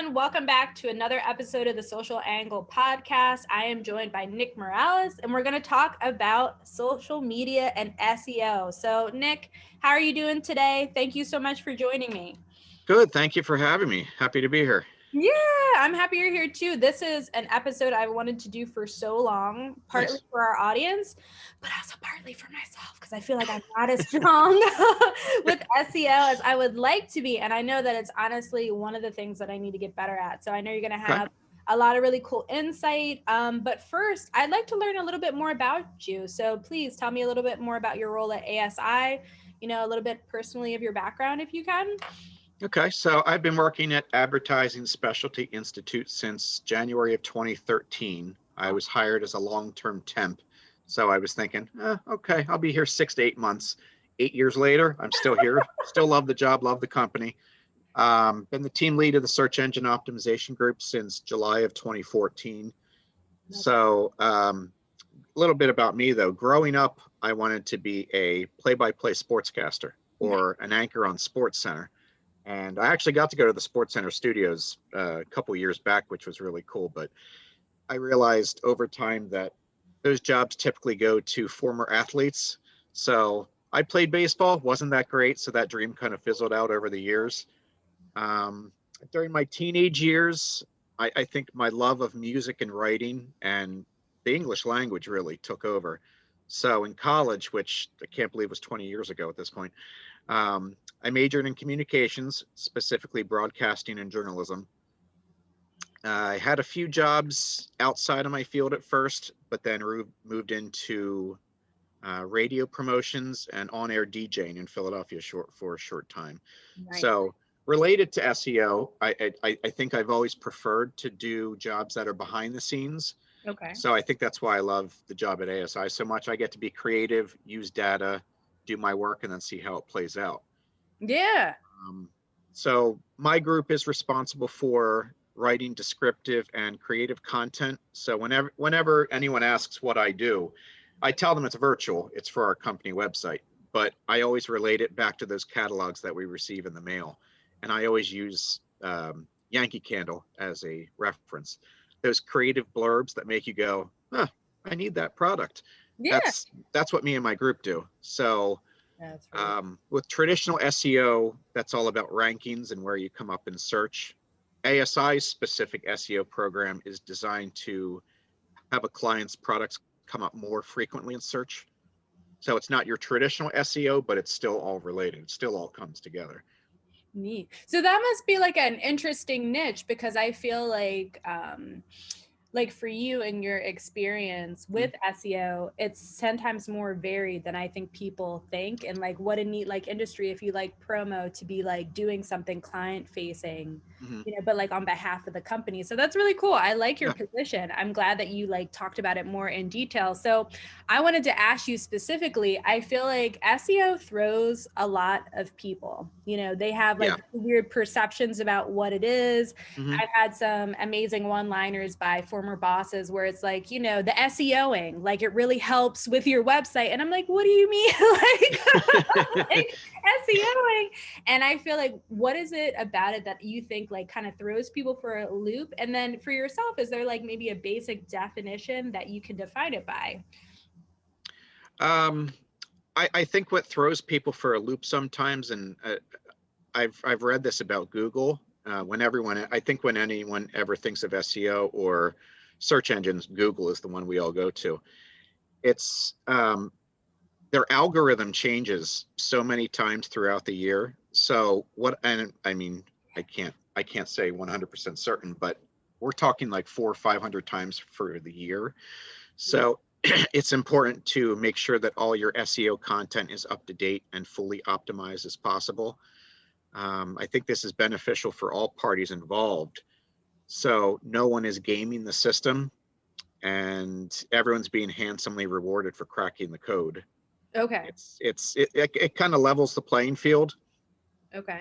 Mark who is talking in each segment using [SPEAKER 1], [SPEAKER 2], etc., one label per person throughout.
[SPEAKER 1] everyone. Welcome back to another episode of the Social Angle podcast. I am joined by Nick Morales, and we're going to talk about social media and SEO. So, Nick, how are you doing today? Thank you so much for joining me.
[SPEAKER 2] Good. Thank you for having me. Happy to be here.
[SPEAKER 1] Yeah, I'm happy you're here too. This is an episode I wanted to do for so long, partly
[SPEAKER 2] Nice.
[SPEAKER 1] for our audience, but also partly for myself because I feel like I'm not as strong with SEO as I would like to be. And I know that it's honestly one of the things that I need to get better at. So I know you're going to
[SPEAKER 2] Okay.
[SPEAKER 1] have a lot of really cool insight. But first, I'd like to learn a little bit more about you. So please tell me a little bit more about your role at ASI, a little bit personally of your background if you can.
[SPEAKER 2] Okay. So I've been working at Advertising Specialty Institute since January of 2013. I was hired as a long-term temp. So I was thinking, okay, I'll be here 6 to 8 months. 8 years later, I'm still here. Still love the job, love the company. Been the team lead of the search engine optimization group since July of 2014. So a little bit about me, though. Growing up, I wanted to be a play-by-play sportscaster or an anchor on Sports Center. And I actually got to go to the Sports Center studios a couple years back, which was really cool. But I realized over time that those jobs typically go to former athletes. So I played baseball, wasn't that great. So that dream kind of fizzled out over the years. Um, During my teenage years, I think my love of music and writing and the English language really took over. So in college, which I can't believe was 20 years ago at this point, I majored in communications, specifically broadcasting and journalism. I had a few jobs outside of my field at first, but then moved into radio promotions and on-air DJing in Philadelphia for a short time.
[SPEAKER 1] Nice.
[SPEAKER 2] So related to SEO, I think I've always preferred to do jobs that are behind the scenes.
[SPEAKER 1] Okay.
[SPEAKER 2] So I think that's why I love the job at ASI so much. I get to be creative, use data, do my work, and then see how it plays out.
[SPEAKER 1] Yeah.
[SPEAKER 2] So my group is responsible for writing descriptive and creative content. So whenever anyone asks what I do, I tell them it's virtual. It's for our company website, but I always relate it back to those catalogs that we receive in the mail. And I always use Yankee Candle as a reference. Those creative blurbs that make you go, I need that product.
[SPEAKER 1] Yeah.
[SPEAKER 2] That's what me and my group do. So
[SPEAKER 1] That's right.
[SPEAKER 2] with traditional SEO, that's all about rankings and where you come up in search. ASI's specific SEO program is designed to have a client's products come up more frequently in search. So it's not your traditional SEO, but it's still all related. It still all comes together.
[SPEAKER 1] Neat. So that must be like an interesting niche because I feel like for you and your experience with SEO, it's 10 times more varied than I think people think. And like what a neat like industry if you like promo to be like doing something client facing,
[SPEAKER 2] Mm-hmm.
[SPEAKER 1] but like on behalf of the company. So that's really cool. I like your
[SPEAKER 2] Yeah.
[SPEAKER 1] position. I'm glad that you like talked about it more in detail. So I wanted to ask you specifically, I feel like SEO throws a lot of people, they have like
[SPEAKER 2] Yeah.
[SPEAKER 1] weird perceptions about what it is.
[SPEAKER 2] Mm-hmm.
[SPEAKER 1] I've had some amazing one-liners by former bosses where it's like, the SEOing, like it really helps with your website. And I'm like, what do you mean? like SEOing? And I feel like, what is it about it that you think like kind of throws people for a loop? And then for yourself, is there like maybe a basic definition that you can define it by?
[SPEAKER 2] um, I think what throws people for a loop sometimes, and I've read this about Google. When anyone ever thinks of SEO or search engines, Google is the one we all go to. It's their algorithm changes so many times throughout the year. So and I mean, I can't say 100% certain, but we're talking like 400 or 500 times for the year. So it's important to make sure that all your SEO content is up to date and fully optimized as possible. I think this is beneficial for all parties involved. So no one is gaming the system and everyone's being handsomely rewarded for cracking the code.
[SPEAKER 1] Okay.
[SPEAKER 2] It kind of levels the playing field.
[SPEAKER 1] Okay.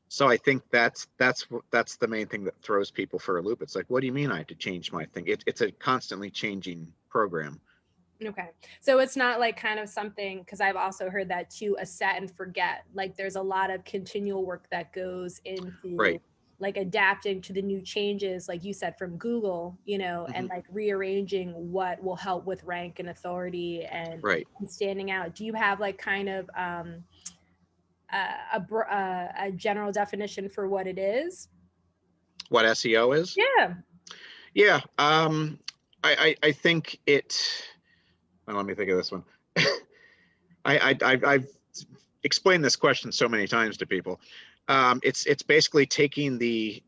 [SPEAKER 2] So I think that's the main thing that throws people for a loop. It's like, what do you mean I have to change my thing? It's a constantly changing program.
[SPEAKER 1] Okay. So it's not like kind of something, because I've also heard that too, a set and forget. Like there's a lot of continual work that goes into
[SPEAKER 2] Right.
[SPEAKER 1] like adapting to the new changes, like you said, from Google, you know, and
[SPEAKER 2] Mhm.
[SPEAKER 1] like rearranging what will help with rank and authority and
[SPEAKER 2] Right.
[SPEAKER 1] standing out. Do you have like kind of a general definition for what it is?
[SPEAKER 2] What SEO is?
[SPEAKER 1] Yeah.
[SPEAKER 2] Yeah. I think it. Well, let me think of this one. I've explained this question so many times to people. It's basically taking the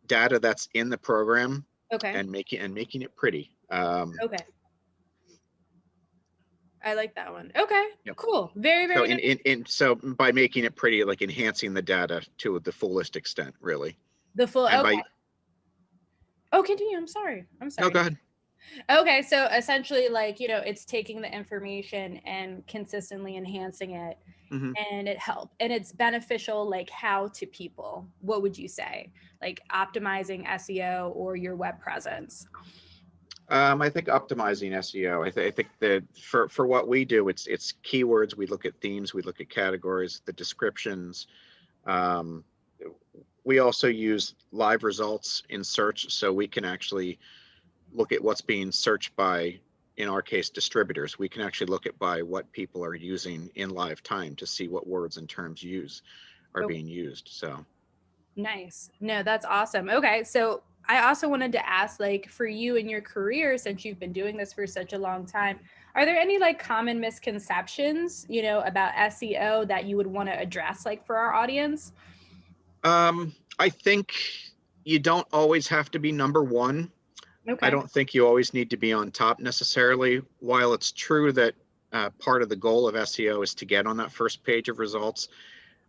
[SPEAKER 2] data that's in the program
[SPEAKER 1] Okay.
[SPEAKER 2] and making it pretty.
[SPEAKER 1] Okay. I like that one. Okay.
[SPEAKER 2] Yep.
[SPEAKER 1] Cool. Very,
[SPEAKER 2] So
[SPEAKER 1] very nice.
[SPEAKER 2] so by making it pretty, like enhancing the data to the fullest extent, really.
[SPEAKER 1] The full,
[SPEAKER 2] And
[SPEAKER 1] okay.
[SPEAKER 2] by
[SPEAKER 1] Oh, continue. I'm sorry. I'm
[SPEAKER 2] no,
[SPEAKER 1] sorry.
[SPEAKER 2] go ahead.
[SPEAKER 1] Okay, so essentially, like, you know, it's taking the information and consistently enhancing it,
[SPEAKER 2] Hmm.
[SPEAKER 1] and it help and it's beneficial, like how to people. What would you say? Like optimizing SEO or your web presence?
[SPEAKER 2] I think optimizing SEO. I think that for what we do, it's keywords. We look at themes. We look at categories, the descriptions. Um, we also use live results in search, so we can actually look at what's being searched by, in our case, distributors. We can actually look at by what people are using in live time to see what words and terms are
[SPEAKER 1] Oh,
[SPEAKER 2] being used. So
[SPEAKER 1] nice. No, that's awesome. Okay, so I also wanted to ask, like, for you in your career, since you've been doing this for such a long time, are there any like common misconceptions, you know, about SEO that you would want to address, like for our audience?
[SPEAKER 2] I think you don't always have to be number one. I
[SPEAKER 1] Okay.
[SPEAKER 2] don't think you always need to be on top necessarily. While it's true that part of the goal of SEO is to get on that first page of results,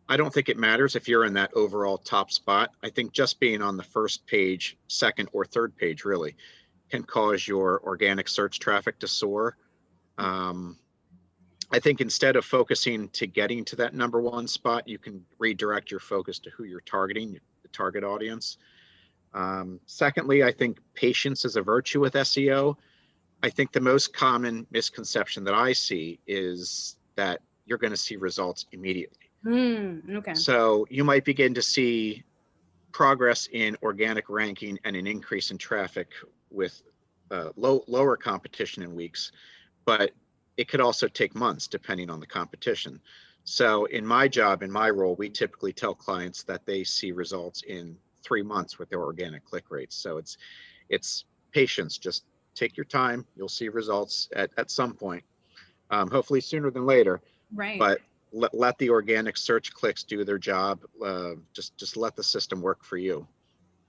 [SPEAKER 2] I don't think it matters if you're in that overall top spot. I think just being on the first page, second, or third page really can cause your organic search traffic to soar. Um, I think instead of focusing to getting to that number one spot, you can redirect your focus to who you're targeting, the target audience. Secondly, I think patience is a virtue with SEO. I think the most common misconception that I see is that you're going to see results immediately.
[SPEAKER 1] Okay.
[SPEAKER 2] So you might begin to see progress in organic ranking and an increase in traffic with lower competition in weeks, but it could also take months depending on the competition. So in my job, in my role, we typically tell clients that they see results in 3 months with their organic click rates. So it's patience. Just take your time. You'll see results at some point, hopefully sooner than later.
[SPEAKER 1] Right.
[SPEAKER 2] But let the organic search clicks do their job. Just let the system work for you.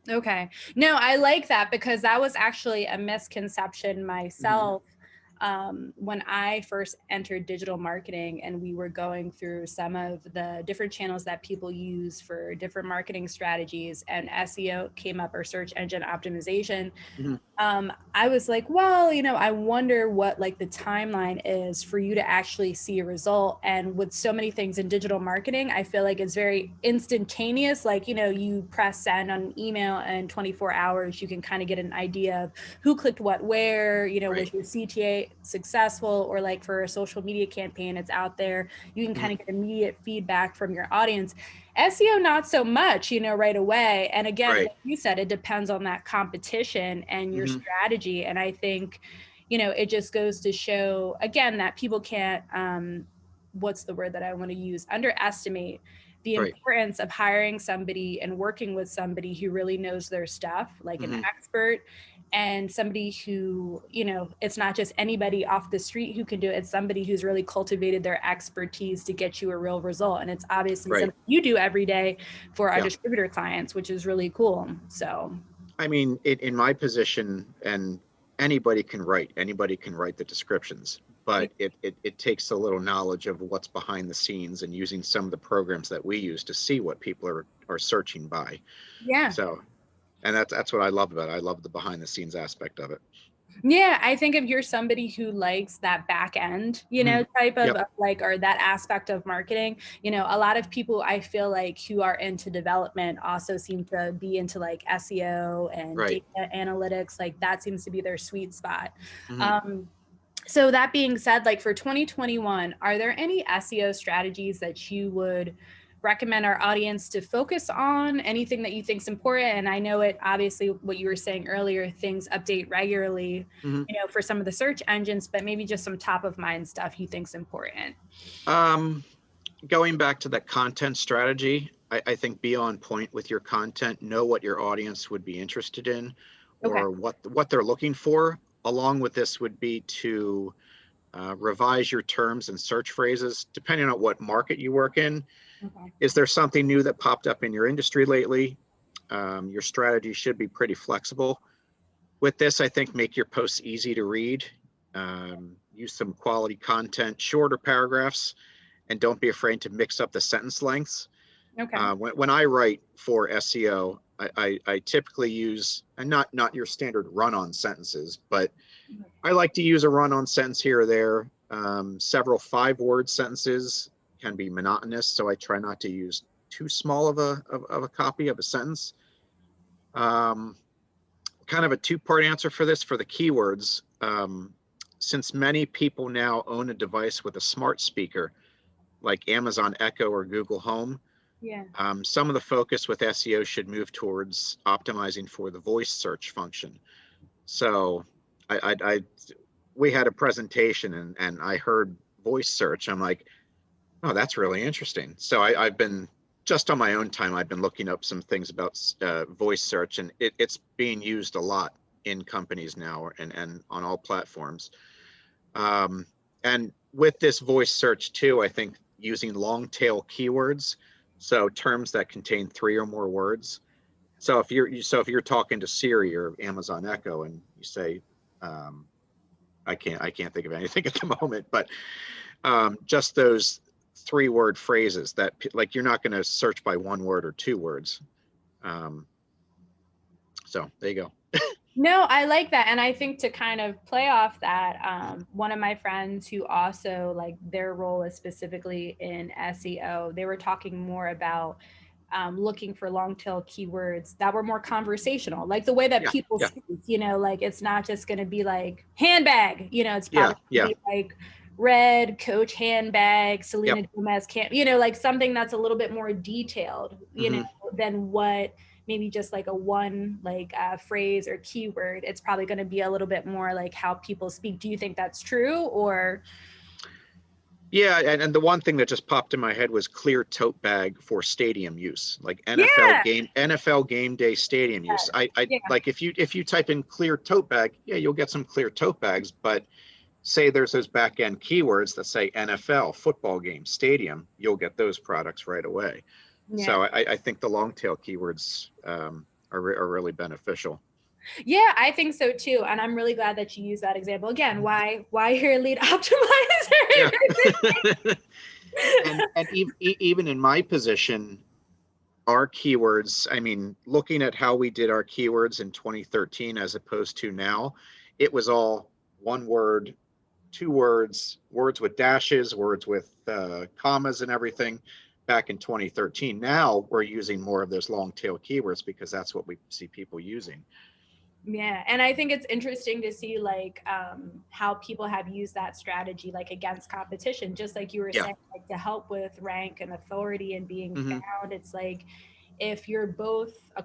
[SPEAKER 1] Okay. No, I like that because that was actually a misconception
[SPEAKER 2] Mm-hmm.
[SPEAKER 1] myself when I first entered digital marketing and we were going through some of the different channels that people use for different marketing strategies and SEO came up, or search engine optimization.
[SPEAKER 2] Mm-hmm.
[SPEAKER 1] I was like, well, you know, I wonder what like the timeline is for you to actually see a result. And with so many things in digital marketing, I feel like it's very instantaneous. Like, you know, you press send on an email and 24 hours, you can kind of get an idea of who clicked what, where, you know,
[SPEAKER 2] Right.
[SPEAKER 1] was your CTA successful, or like for a social media campaign, it's out there. You can kind
[SPEAKER 2] Mm-hmm.
[SPEAKER 1] of get immediate feedback from your audience. SEO, not so much, you know, right away. And again,
[SPEAKER 2] Right.
[SPEAKER 1] like you said, it depends on that competition and your
[SPEAKER 2] Mm-hmm.
[SPEAKER 1] strategy. And I think, you know, it just goes to show again that people can't, what's the word that I want to use? Underestimate the
[SPEAKER 2] Right.
[SPEAKER 1] importance of hiring somebody and working with somebody who really knows their stuff, like an
[SPEAKER 2] Mm-hmm.
[SPEAKER 1] expert, and somebody who, you know, it's not just anybody off the street who can do it. It's somebody who's really cultivated their expertise to get you a real result. And it's obviously
[SPEAKER 2] Right.
[SPEAKER 1] something you do every day for our
[SPEAKER 2] Yeah.
[SPEAKER 1] distributor clients, which is really cool. So,
[SPEAKER 2] I mean, in my position, and anybody can write the descriptions, but it takes a little knowledge of what's behind the scenes and using some of the programs that we use to see what people are searching by.
[SPEAKER 1] yeah.
[SPEAKER 2] So, and that's what I love about it. I love the behind the scenes aspect of it.
[SPEAKER 1] Yeah, I think if you're somebody who likes that back end, you
[SPEAKER 2] Mhm.
[SPEAKER 1] know, type
[SPEAKER 2] Yep.
[SPEAKER 1] of like, or that aspect of marketing, you know, a lot of people I feel like who are into development also seem to be into like SEO and
[SPEAKER 2] Right.
[SPEAKER 1] data analytics. Like that seems to be their sweet spot.
[SPEAKER 2] Mhm.
[SPEAKER 1] Um, so that being said, like for 2021, are there any SEO strategies that you would recommend our audience to focus on? Anything that you think is important? And I know it, obviously, what you were saying earlier, things update regularly, for some of the search engines, but maybe just some top of mind stuff you think is important.
[SPEAKER 2] Going back to that content strategy, I think be on point with your content, know what your audience would be interested in, or what they're looking for. Along with this would be to revise your terms and search phrases, depending on what market you work in. Is there something new that popped up in your industry lately? Your strategy should be pretty flexible. With this, I think make your posts easy to read. Use some quality content, shorter paragraphs, and don't be afraid to mix up the sentence lengths. When I write for SEO, I typically use, and not your standard run-on sentences, but I like to use a run-on sentence here or there. Several 5-word sentences can be monotonous, so I try not to use too small of a copy of a sentence. Kind of a two-part answer for this, for the keywords. Since many people now own a device with a smart speaker, like Amazon Echo or Google Home, some of the focus with SEO should move towards optimizing for the voice search function. So we had a presentation and I heard voice search. I'm like, oh, that's really interesting. So I've been, just on my own time, I've been looking up some things about voice search, and it's being used a lot in companies now and on all platforms. And with this voice search too, I think using long tail keywords, so terms that contain 3 or more words. So if you're talking to Siri or Amazon Echo and you say, I can't think of anything at the moment, but just those 3-word phrases that, like, you're not going to search by 1 word or 2 words. So there you go.
[SPEAKER 1] No, I like that. And I think to kind of play off that, one of my friends who also, like, their role is specifically in SEO, they were talking more about looking for long tail keywords that were more conversational, like the way that people speak, like it's not just going to be like handbag, it's probably gonna be like red Coach handbag, Selena Gomez can't, like something that's a little bit more detailed, than what maybe just like a one phrase or keyword. It's probably going to be a little bit more like how people speak. Do you think that's true? Or
[SPEAKER 2] yeah, and the one thing that just popped in my head was clear tote bag for stadium use, like NFL game day stadium use. I like, if you type in clear tote bag, you'll get some clear tote bags, but say there's those back end keywords that say NFL, football game, stadium, you'll get those products right away. So I think the long tail keywords are really beneficial.
[SPEAKER 1] Yeah, I think so too. And I'm really glad that you use that example. Again, why you're a lead optimizer.
[SPEAKER 2] And even in my position, our keywords, I mean, looking at how we did our keywords in 2013 as opposed to now, it was all 1 word, 2 words, words with dashes, words with commas and everything back in 2013. Now we're using more of those long tail keywords because that's what we see people using.
[SPEAKER 1] Yeah. And I think it's interesting to see like how people have used that strategy like against competition, just like you were saying, like to help with rank and authority and being found. It's like, if you're both a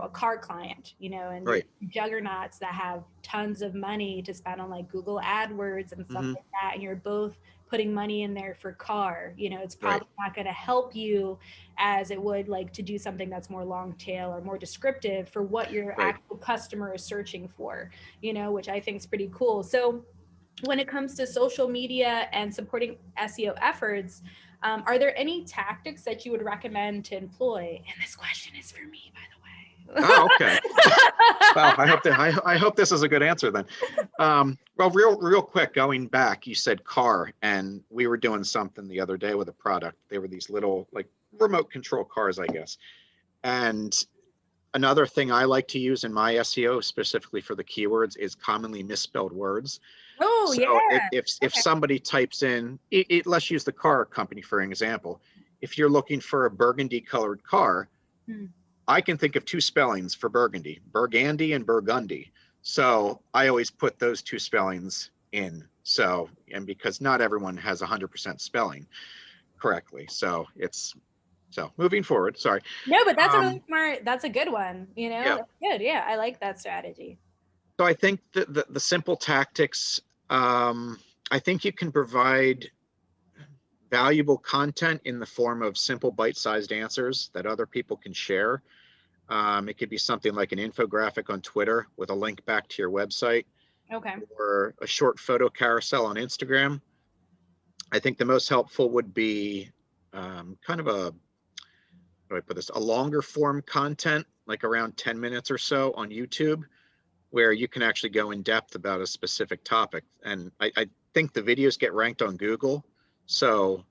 [SPEAKER 1] car client, and juggernauts that have tons of money to spend on like Google AdWords and stuff like that, and you're both putting money in there for car, it's probably not going to help you as it would like to do something that's more long tail or more descriptive for what your actual customer is searching for, which I think is pretty cool. So when it comes to social media and supporting SEO efforts, are there any tactics that you would recommend to employ? And this question is for me, by the way.
[SPEAKER 2] Oh, okay. Well, I hope this is a good answer then. Well, real quick, going back, you said car, and we were doing something the other day with a product. They were these little like remote control cars, I guess. And another thing I like to use in my SEO, specifically for the keywords, is commonly misspelled words.
[SPEAKER 1] Oh,
[SPEAKER 2] so if somebody types in, let's use the car company for an example. If you're looking for a burgundy colored car, I can think of 2 spellings for burgundy, burgundy and burgundy. So I always put those 2 spellings in. And because not everyone has 100% spelling correctly. So it's So moving forward, sorry.
[SPEAKER 1] No, but that's a really
[SPEAKER 2] Um,
[SPEAKER 1] smart, that's a good one, you know?
[SPEAKER 2] yeah.
[SPEAKER 1] That's good. Yeah, I like that strategy.
[SPEAKER 2] So I think the simple tactics, I think you can provide valuable content in the form of simple bite-sized answers that other people can share. It could be something like an infographic on Twitter with a link back to your website,
[SPEAKER 1] Okay.
[SPEAKER 2] or a short photo carousel on Instagram. I think the most helpful would be kind of a, how do I put this, a longer form content, like around 10 minutes or so on YouTube, where you can actually go in depth about a specific topic. And I think the videos get ranked on Google, so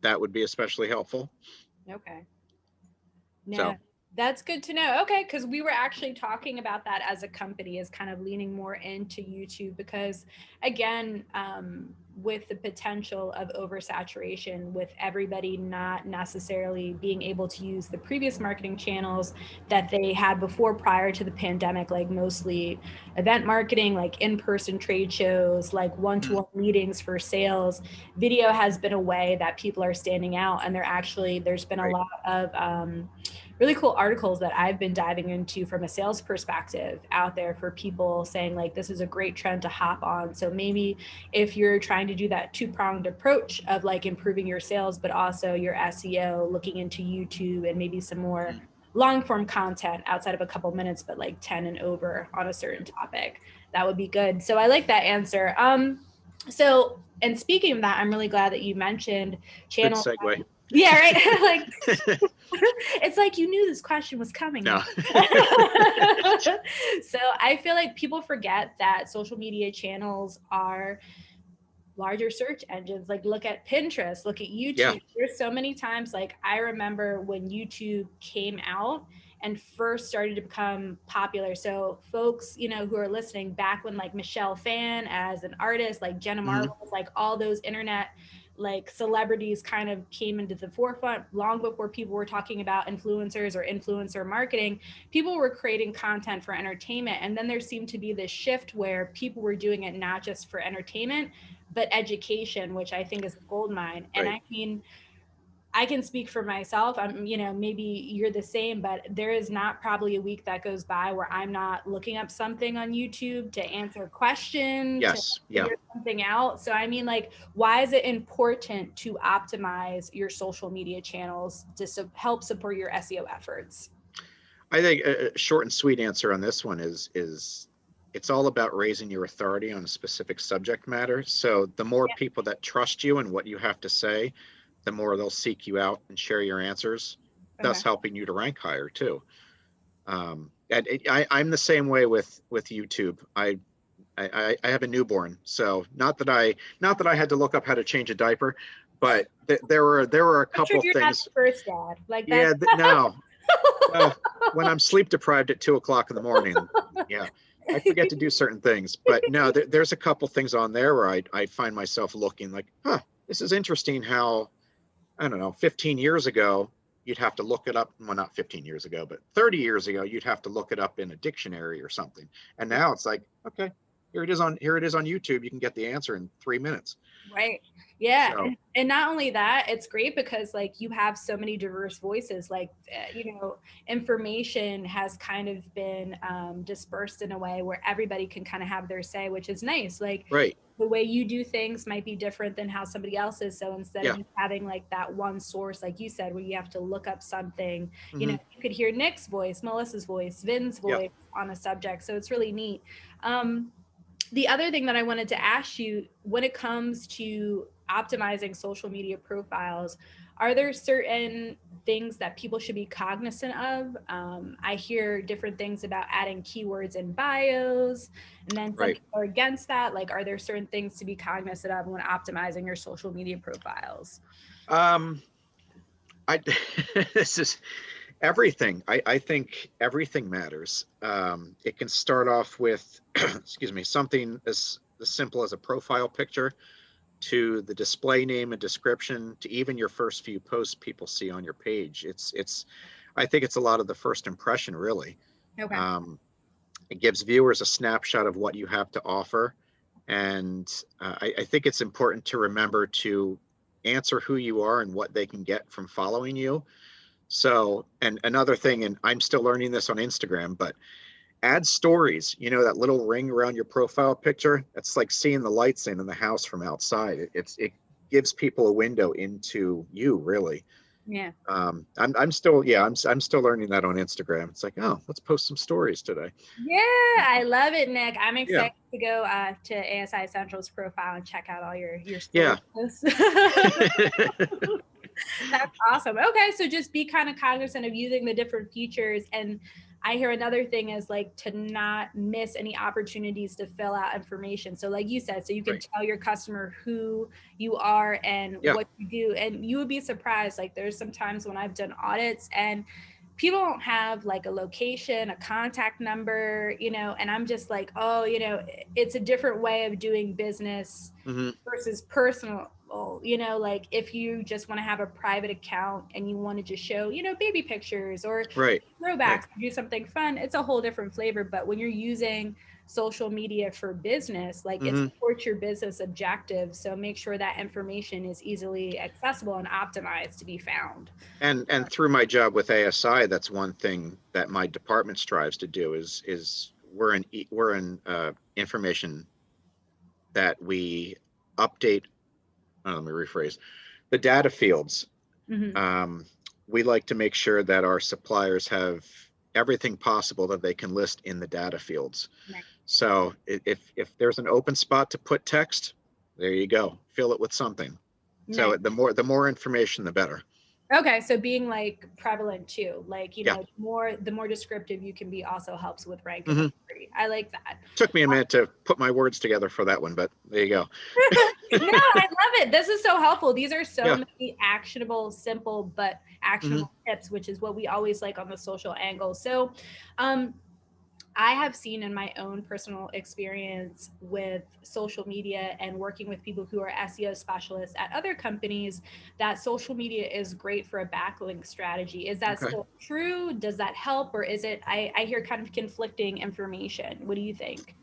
[SPEAKER 2] that would be especially helpful.
[SPEAKER 1] Okay. No,
[SPEAKER 2] So
[SPEAKER 1] that's good to know. Okay, because we were actually talking about that as a company, is kind of leaning more into YouTube because, again, with the potential of oversaturation, with everybody not necessarily being able to use the previous marketing channels that they had before prior to the pandemic, like mostly event marketing, like in-person trade shows, like one-to-one meetings for sales, video has been a way that people are standing out, and there's been a
[SPEAKER 2] right,
[SPEAKER 1] lot of really cool articles that I've been diving into from a sales perspective out there for people saying like this is a great trend to hop on. So maybe if you're trying to do that two-pronged approach of like improving your sales but also your SEO, looking into YouTube and maybe some more long form content outside of a couple minutes but like 10 and over on a certain topic, that would be good. So I like that answer. So, and speaking of that, I'm really glad that you mentioned
[SPEAKER 2] good
[SPEAKER 1] channels.
[SPEAKER 2] segue.
[SPEAKER 1] Yeah, right. Like it's like you knew this question was coming.
[SPEAKER 2] No.
[SPEAKER 1] So I feel like people forget that social media channels are larger search engines. Like look at Pinterest, look at YouTube.
[SPEAKER 2] Yeah.
[SPEAKER 1] There's so many times, like I remember when YouTube came out and first started to become popular. So folks, you know, who are listening back when like Michelle Phan as an artist, like Jenna Marbles, like all those internet like celebrities kind of came into the forefront long before people were talking about influencers or influencer marketing. People were creating content for entertainment, and then there seemed to be this shift where people were doing it not just for entertainment but education, which I think is a gold mine. And
[SPEAKER 2] Right.
[SPEAKER 1] I mean, I can speak for myself. I'm, you know, maybe you're the same, but there is not probably a week that goes by where I'm not looking up something on YouTube to answer a question, to
[SPEAKER 2] Yes. Yeah.
[SPEAKER 1] figure something out. So, I mean, like, why is it important to optimize your social media channels to help support your SEO efforts?
[SPEAKER 2] I think a short and sweet answer on this one is it's all about raising your authority on a specific subject matter. So the more
[SPEAKER 1] Yeah.
[SPEAKER 2] people that trust you and what you have to say, the more they'll seek you out and share your answers,
[SPEAKER 1] Okay.
[SPEAKER 2] thus helping you to rank higher too. And I'm the same way with YouTube. I have a newborn, so not that I had to look up how to change a diaper, but there were a
[SPEAKER 1] I'm sure
[SPEAKER 2] couple
[SPEAKER 1] you're not
[SPEAKER 2] things.
[SPEAKER 1] the first dad. Like that.
[SPEAKER 2] Yeah, no, when I'm sleep deprived at 2 o'clock in the morning, yeah, I forget to do certain things. But no, there's a couple things on there where I find myself looking like, huh, this is interesting how, I don't know, 15 years ago, you'd have to look it up. Well, not 15 years ago, but 30 years ago, you'd have to look it up in a dictionary or something. And now it's like, okay, here it is on YouTube. You can get the answer in 3 minutes.
[SPEAKER 1] Right. Yeah.
[SPEAKER 2] So
[SPEAKER 1] And not only that, it's great because like you have so many diverse voices. Like, you know, information has kind of been dispersed in a way where everybody can kind of have their say, which is nice. Like
[SPEAKER 2] right,
[SPEAKER 1] the way you do things might be different than how somebody else is. So instead of
[SPEAKER 2] yeah,
[SPEAKER 1] you having like that one source, like you said, where you have to look up something, you know,
[SPEAKER 2] hmm,
[SPEAKER 1] you could hear Nick's voice, Melissa's voice, Vin's
[SPEAKER 2] yeah.
[SPEAKER 1] voice on a subject. So it's really neat. Um, the other thing that I wanted to ask you, when it comes to optimizing social media profiles, are there certain things that people should be cognizant of? I hear different things about adding keywords in bios, and then some
[SPEAKER 2] Right.
[SPEAKER 1] people are against that. Like, are there certain things to be cognizant of when optimizing your social media profiles?
[SPEAKER 2] Um, I this is everything. I think everything matters. It can start off with, excuse me, something as simple as a profile picture, to the display name and description, to even your first few posts people see on your page. I think it's a lot of the first impression, really.
[SPEAKER 1] Okay.
[SPEAKER 2] Um, it gives viewers a snapshot of what you have to offer. And I think it's important to remember to answer who you are and what they can get from following you. So, and another thing, and I'm still learning this on Instagram, but add stories, that little ring around your profile picture. That's like seeing the lights in the house from outside. It gives people a window into you, really.
[SPEAKER 1] Yeah.
[SPEAKER 2] I'm still, yeah, I'm still learning that on Instagram. It's like, oh, let's post some stories today.
[SPEAKER 1] Yeah, I love it, Nick. I'm
[SPEAKER 2] Yeah.
[SPEAKER 1] excited to go to ASI Central's profile and check out all your
[SPEAKER 2] Yeah.
[SPEAKER 1] stories. That's awesome. Okay, so just be kind of cognizant of using the different features. And I hear another thing is like to not miss any opportunities to fill out information. So like you said, so you can
[SPEAKER 2] Right.
[SPEAKER 1] tell your customer who you are and
[SPEAKER 2] Yeah.
[SPEAKER 1] what you do. And you would be surprised. Like there's some times when I've done audits and people don't have like a location, a contact number, and I'm just like, oh, it's a different way of doing business
[SPEAKER 2] Mm-hmm.
[SPEAKER 1] versus personal. Like if you just want to have a private account and you want to just show, baby pictures or
[SPEAKER 2] Right.
[SPEAKER 1] throwbacks,
[SPEAKER 2] Right.
[SPEAKER 1] do something fun, it's a whole different flavor. But when you're using social media for business, like it
[SPEAKER 2] Mm-hmm.
[SPEAKER 1] supports your business objectives. So make sure that information is easily accessible and optimized to be found.
[SPEAKER 2] And through my job with ASI, that's one thing that my department strives to do is we're in information that we update. Let me rephrase the data fields.
[SPEAKER 1] Mm-hmm.
[SPEAKER 2] Um, we like to make sure that our suppliers have everything possible that they can list in the data fields.
[SPEAKER 1] Right.
[SPEAKER 2] So if there's an open spot to put text, there you go. Fill it with something. So
[SPEAKER 1] Nice.
[SPEAKER 2] the more information, the better.
[SPEAKER 1] Okay, so being like prevalent too, like
[SPEAKER 2] Yeah.
[SPEAKER 1] the more descriptive you can be also helps with rank and
[SPEAKER 2] Mm-hmm.
[SPEAKER 1] authority. I like that.
[SPEAKER 2] Took me a minute to put my words together for that one, but there you go.
[SPEAKER 1] No, I love it. This is so helpful. These are so
[SPEAKER 2] Yeah.
[SPEAKER 1] many actionable, simple but
[SPEAKER 2] Mm-hmm.
[SPEAKER 1] actionable tips, which is what we always like on the social angle. So, um, I have seen in my own personal experience with social media and working with people who are SEO specialists at other companies that social media is great for a backlink strategy. Is that
[SPEAKER 2] Okay.
[SPEAKER 1] still true? Does that help? Or is it, I hear kind of conflicting information. What do you think?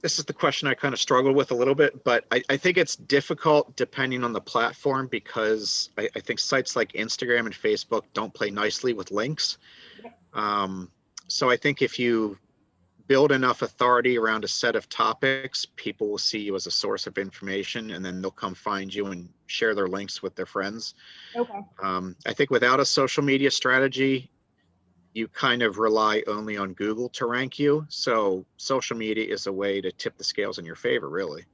[SPEAKER 2] This is the question I kind of struggle with a little bit, but I think it's difficult depending on the platform because I think sites like Instagram and Facebook don't play nicely with links. Um, so I think if you build enough authority around a set of topics, people will see you as a source of information and then they'll come find you and share their links with their friends.
[SPEAKER 1] Okay.
[SPEAKER 2] I think without a social media strategy, you kind of rely only on Google to rank you. So social media is a way to tip the scales in your favor, really.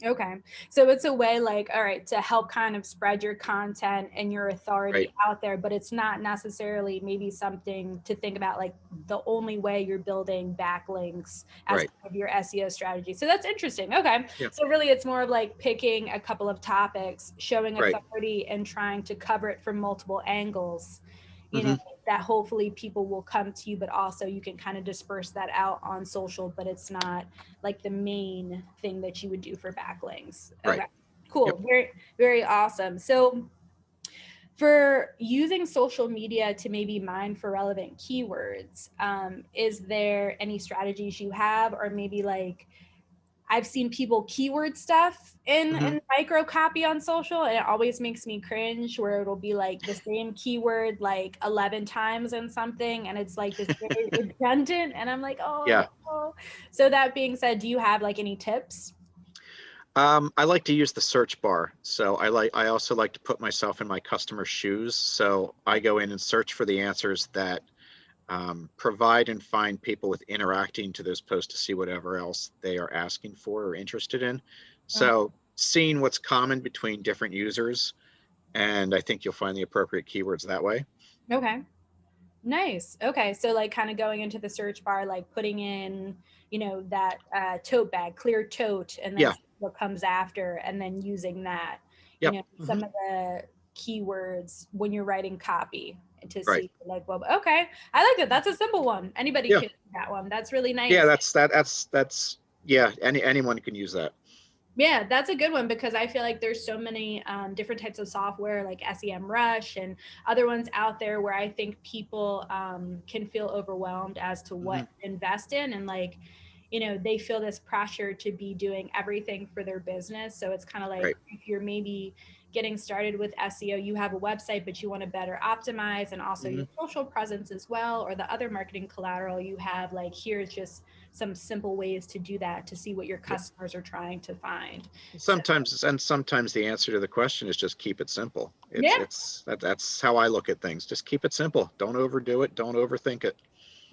[SPEAKER 1] Okay. So it's a way like, all right, to help kind of spread your content and your authority
[SPEAKER 2] Right.
[SPEAKER 1] out there, but it's not necessarily maybe something to think about like the only way you're building backlinks as
[SPEAKER 2] Right.
[SPEAKER 1] part of your SEO strategy. So that's interesting. Okay.
[SPEAKER 2] Yeah.
[SPEAKER 1] So really it's more of like picking a couple of topics, showing
[SPEAKER 2] Right.
[SPEAKER 1] authority and trying to cover it from multiple angles,
[SPEAKER 2] Mm-hmm.
[SPEAKER 1] that hopefully people will come to you, but also you can kind of disperse that out on social, but it's not like the main thing that you would do for backlinks.
[SPEAKER 2] Right.
[SPEAKER 1] Okay, cool.
[SPEAKER 2] Yep.
[SPEAKER 1] Very, very awesome. So for using social media to maybe mine for relevant keywords, is there any strategies you have, or maybe like I've seen people keyword stuff
[SPEAKER 2] Mm-hmm.
[SPEAKER 1] in micro copy on social, and it always makes me cringe where it'll be like the same keyword like 11 times in something, and it's like this very redundant, and I'm like, oh
[SPEAKER 2] Yeah.
[SPEAKER 1] no. So that being said, do you have like any tips?
[SPEAKER 2] I like to use the search bar. So I also like to put myself in my customer's shoes. So I go in and search for the answers that provide and find people with interacting to those posts to see whatever else they are asking for or interested in.
[SPEAKER 1] Okay.
[SPEAKER 2] So seeing what's common between different users, and I think you'll find the appropriate keywords that way.
[SPEAKER 1] Okay. Nice. Okay. So like kind of going into the search bar, like putting in, that tote bag, clear tote, and then
[SPEAKER 2] Yeah.
[SPEAKER 1] see what comes after, and then using that,
[SPEAKER 2] Yep.
[SPEAKER 1] some
[SPEAKER 2] Hmm.
[SPEAKER 1] of the keywords when you're writing copy to
[SPEAKER 2] Right.
[SPEAKER 1] see like, well, okay. I like that. That's a simple one. Anybody
[SPEAKER 2] Yeah.
[SPEAKER 1] can do that one. That's really
[SPEAKER 2] Yeah.
[SPEAKER 1] nice.
[SPEAKER 2] That's yeah. Anyone can use that.
[SPEAKER 1] Yeah, that's a good one because I feel like there's so many different types of software like SEMrush and other ones out there where I think people can feel overwhelmed as to what
[SPEAKER 2] Hmm.
[SPEAKER 1] to invest in, and like, they feel this pressure to be doing everything for their business. So it's kind of like
[SPEAKER 2] Right.
[SPEAKER 1] if you're maybe getting started with SEO, you have a website, but you want to better optimize and also your social presence as well, or the other marketing collateral you have, like here's just some simple ways to do that to see what your customers are trying to find.
[SPEAKER 2] Sometimes the answer to the question is just keep it simple.
[SPEAKER 1] Yeah.
[SPEAKER 2] That's how I look at things. Just keep it simple. Don't overdo it. Don't overthink it.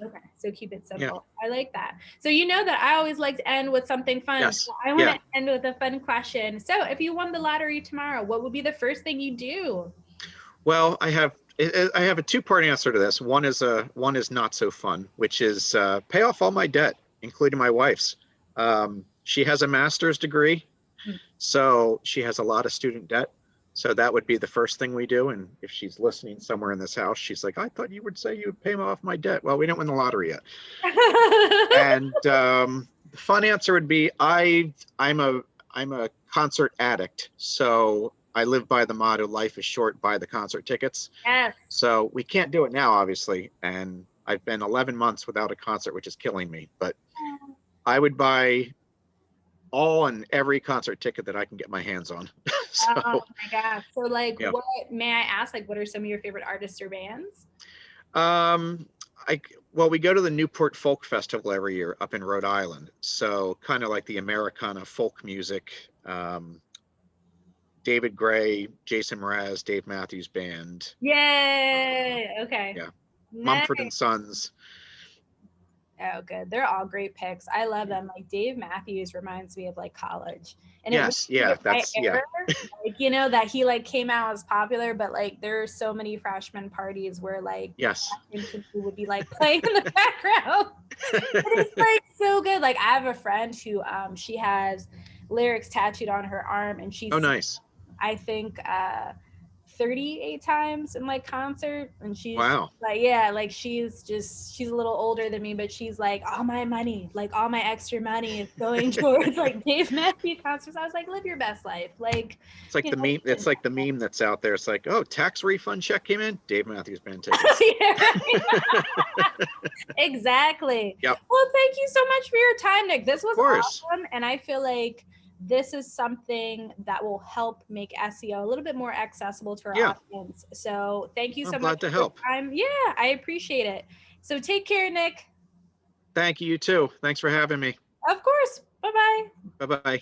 [SPEAKER 1] Okay, so keep it
[SPEAKER 2] Yeah.
[SPEAKER 1] simple. I like that. So you know that I always like to end with something fun.
[SPEAKER 2] Yes.
[SPEAKER 1] So I want to end with a fun question. So if you won the lottery tomorrow, what would be the first thing you do?
[SPEAKER 2] Well, I have a two-part answer to this. One is not so fun, which is pay off all my debt, including my wife's. She has a master's degree, so she has a lot of student debt. So that would be the first thing we do. And if she's listening somewhere in this house, she's like, I thought you would say you would pay off my debt. Well, we didn't win the lottery yet. And the fun answer would be I'm a concert addict. So I live by the motto, life is short, buy the concert tickets.
[SPEAKER 1] Yes.
[SPEAKER 2] So we can't do it now, obviously. And I've been 11 months without a concert, which is killing me. But I would buy all and every concert ticket that I can get my hands on.
[SPEAKER 1] So, oh my gosh. So like,
[SPEAKER 2] yeah.
[SPEAKER 1] what, may I ask, like, what are some of your favorite artists or bands?
[SPEAKER 2] Well, we go to the Newport Folk Festival every year up in Rhode Island. So kind of like the Americana folk music. David Gray, Jason Mraz, Dave Matthews Band.
[SPEAKER 1] Yay. Okay.
[SPEAKER 2] Yeah.
[SPEAKER 1] Nice.
[SPEAKER 2] Mumford and Sons.
[SPEAKER 1] Oh, good. They're all great picks. I love them. Like Dave Matthews reminds me of like college. And
[SPEAKER 2] yes, yeah, that's
[SPEAKER 1] like, you know, that he like came out as popular, but like there are so many freshman parties where like
[SPEAKER 2] yes,
[SPEAKER 1] he would be like playing in the background. It's like so good. Like I have a friend who she has lyrics tattooed on her arm, and she's
[SPEAKER 2] nice.
[SPEAKER 1] I think 38 times in like concert, and she's
[SPEAKER 2] wow.
[SPEAKER 1] like, yeah, like she's a little older than me, but she's like, all my money, like all my extra money is going towards like Dave Matthews concerts. I was like, live your best life. Like
[SPEAKER 2] it's like the meme. It's like the meme that's out there. It's like, oh, tax refund check came in, Dave Matthews Band tickets.
[SPEAKER 1] Exactly.
[SPEAKER 2] Yep.
[SPEAKER 1] Well, thank you so much for your time, Nick. This was awesome, and I feel like this is something that will help make SEO a little bit more accessible to our audience. So thank you so much.
[SPEAKER 2] Glad to help.
[SPEAKER 1] Yeah, I appreciate it. So take care, Nick.
[SPEAKER 2] Thank you, you too. Thanks for having me.
[SPEAKER 1] Of course. Bye-bye.
[SPEAKER 2] Bye-bye.